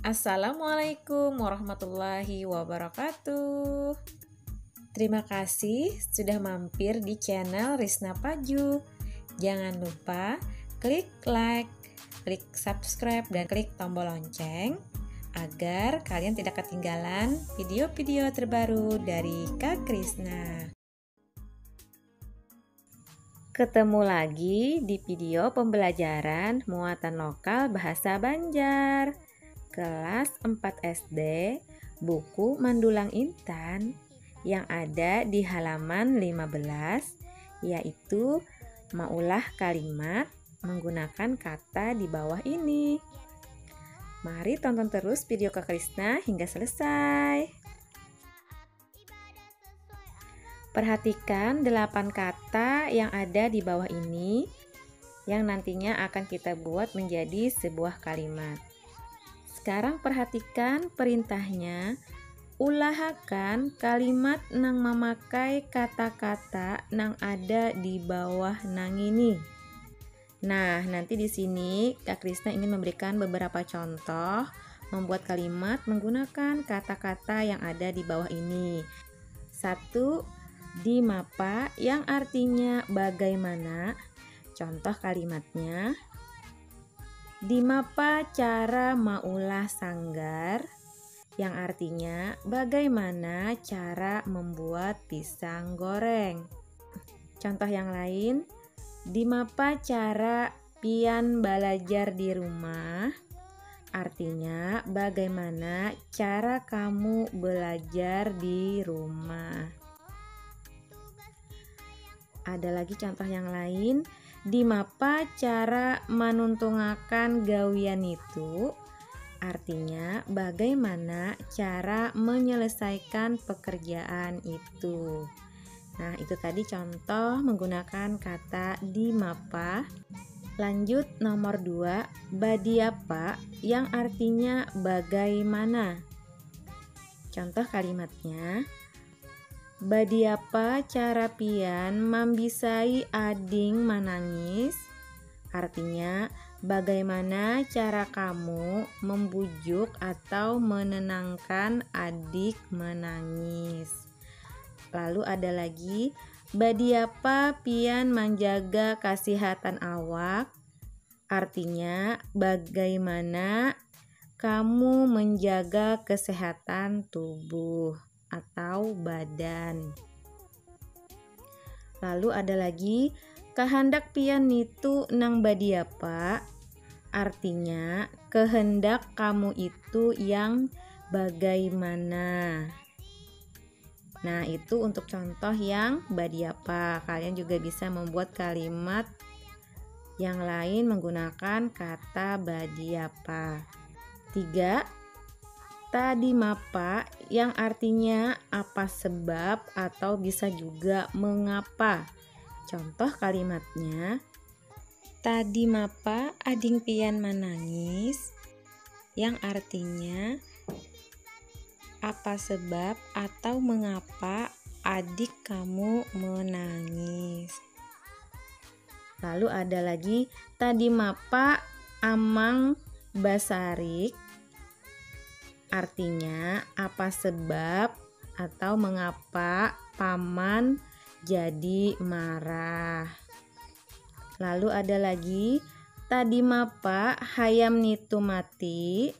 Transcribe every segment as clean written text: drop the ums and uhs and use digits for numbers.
Assalamualaikum warahmatullahi wabarakatuh. Terima kasih sudah mampir di channel Risna Paju. Jangan lupa klik like, klik subscribe, dan klik tombol lonceng agar kalian tidak ketinggalan video-video terbaru dari Kak Krisna. Ketemu lagi di video pembelajaran muatan lokal bahasa Banjar. Kelas 4 SD, buku Mandulang Intan yang ada di halaman 15, yaitu maulah kalimat menggunakan kata di bawah ini. Mari tonton terus video Kak Krisna hingga selesai. Perhatikan 8 kata yang ada di bawah ini yang nantinya akan kita buat menjadi sebuah kalimat. Sekarang perhatikan perintahnya. Usahakan kalimat nang memakai kata-kata nang ada di bawah nang ini. Nah, nanti di sini Kak Krisna ingin memberikan beberapa contoh membuat kalimat menggunakan kata-kata yang ada di bawah ini. 1. Dimapa, yang artinya bagaimana. Contoh kalimatnya, dimapa cara maulah sanggar, yang artinya bagaimana cara membuat pisang goreng. Contoh yang lain, dimapa cara pian belajar di rumah, artinya bagaimana cara kamu belajar di rumah. Ada lagi contoh yang lain, dimapa cara manuntungakan gawian itu, artinya bagaimana cara menyelesaikan pekerjaan itu. Nah, itu tadi contoh menggunakan kata dimapa. Lanjut nomor 2, badiapa, yang artinya bagaimana. Contoh kalimatnya, badiapa cara pian mambisai ading manangis, artinya bagaimana cara kamu membujuk atau menenangkan adik menangis. Lalu ada lagi, badiapa pian menjaga kesehatan awak, artinya bagaimana kamu menjaga kesehatan tubuh atau badan. Lalu ada lagi, kehendak pian itu nang badiapa, artinya kehendak kamu itu yang bagaimana. Nah, itu untuk contoh yang badiapa. Kalian juga bisa membuat kalimat yang lain menggunakan kata badiapa. 3. Tadimapa, yang artinya apa sebab atau bisa juga mengapa. Contoh kalimatnya, tadimapa ading pian menangis, yang artinya apa sebab atau mengapa adik kamu menangis. Lalu ada lagi, tadimapa amang basarik, artinya apa sebab atau mengapa paman jadi marah. Lalu ada lagi, tadimapa hayam nitu mati,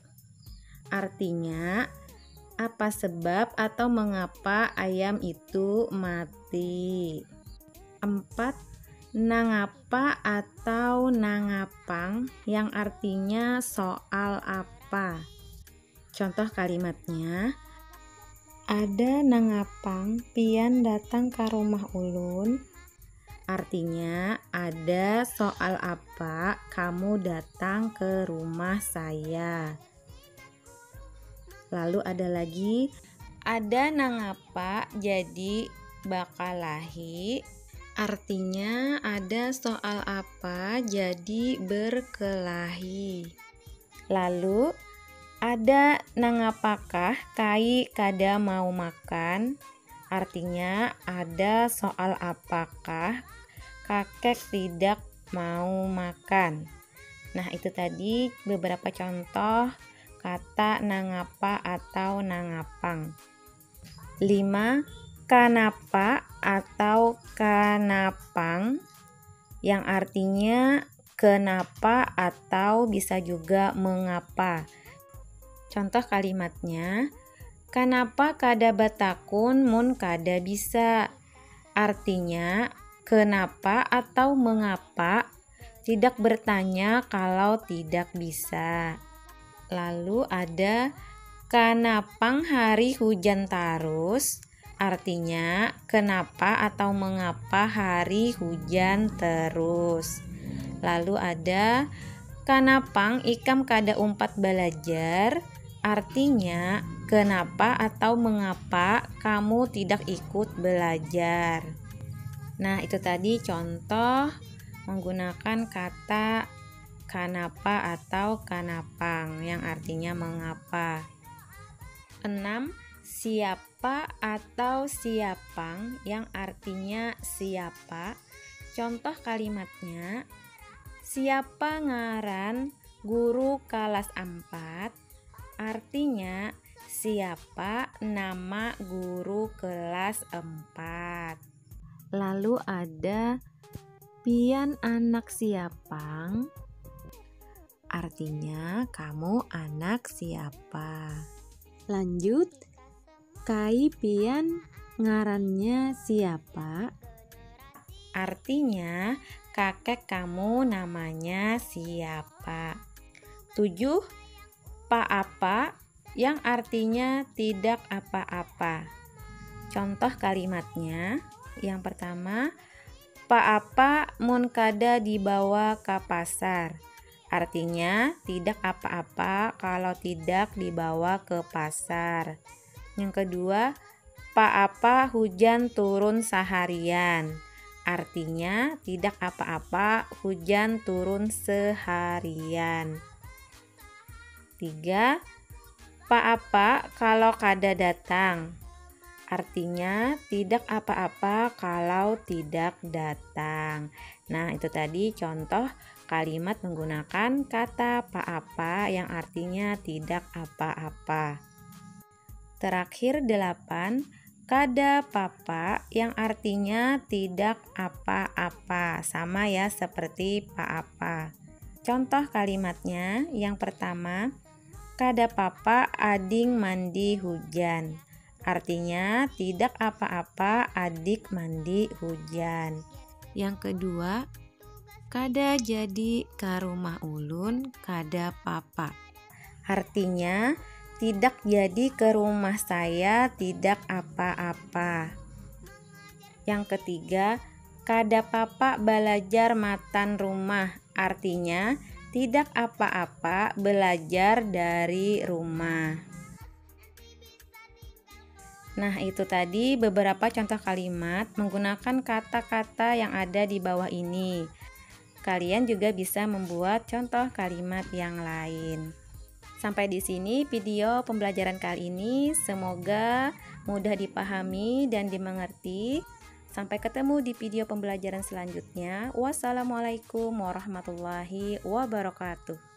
artinya apa sebab atau mengapa ayam itu mati. 4. Nangapa atau nangapang, yang artinya soal apa. Contoh kalimatnya, ada nangapang pian datang ke rumah ulun, artinya ada soal apa kamu datang ke rumah saya. Lalu ada lagi, ada nangapa jadi bakalahi, artinya ada soal apa jadi berkelahi. Lalu ada nangapakah kai kada mau makan, artinya ada soal apakah kakek tidak mau makan. Nah, itu tadi beberapa contoh kata nangapa atau nangapang. 5. Kanapa atau kanapang yang artinya kenapa atau bisa juga mengapa. Contoh kalimatnya, kanapa kada batakun mun kada bisa. Artinya, kenapa atau mengapa tidak bertanya kalau tidak bisa. Lalu ada kanapang hari hujan tarus. Artinya, kenapa atau mengapa hari hujan terus. Lalu ada kanapang ikam kada umpat belajar. Artinya, kenapa atau mengapa kamu tidak ikut belajar. Nah, itu tadi contoh menggunakan kata kanapa atau kanapang yang artinya mengapa. 6. Siapa atau siapang yang artinya siapa. Contoh kalimatnya, siapa ngaran guru kelas 4. Artinya siapa nama guru kelas 4. Lalu ada pian anak siapang. Artinya kamu anak siapa. Lanjut, kai pian ngarannya siapa. Artinya kakek kamu namanya siapa. 7. Apa yang artinya tidak apa-apa. Contoh kalimatnya, yang pertama, apa mun kada dibawa ke pasar. Artinya tidak apa-apa kalau tidak dibawa ke pasar. Yang kedua, apa hujan turun seharian. Artinya tidak apa-apa hujan turun seharian. 3. Apa kalau kada datang. Artinya tidak apa-apa kalau tidak datang. Nah, itu tadi contoh kalimat menggunakan kata apa yang artinya tidak apa-apa. Terakhir 8. Kada papa yang artinya tidak apa-apa. Sama ya seperti apa. Contoh kalimatnya yang pertama, kada papa ading mandi hujan. Artinya tidak apa-apa adik mandi hujan. Yang kedua, kada jadi ke rumah ulun kada papa. Artinya tidak jadi ke rumah saya tidak apa-apa. Yang ketiga, kada papa belajar matan rumah. Artinya tidak apa-apa belajar dari rumah. Nah, itu tadi beberapa contoh kalimat menggunakan kata-kata yang ada di bawah ini. Kalian juga bisa membuat contoh kalimat yang lain. Sampai di sini video pembelajaran kali ini. Semoga mudah dipahami dan dimengerti. Sampai ketemu di video pembelajaran selanjutnya. Wassalamualaikum warahmatullahi wabarakatuh.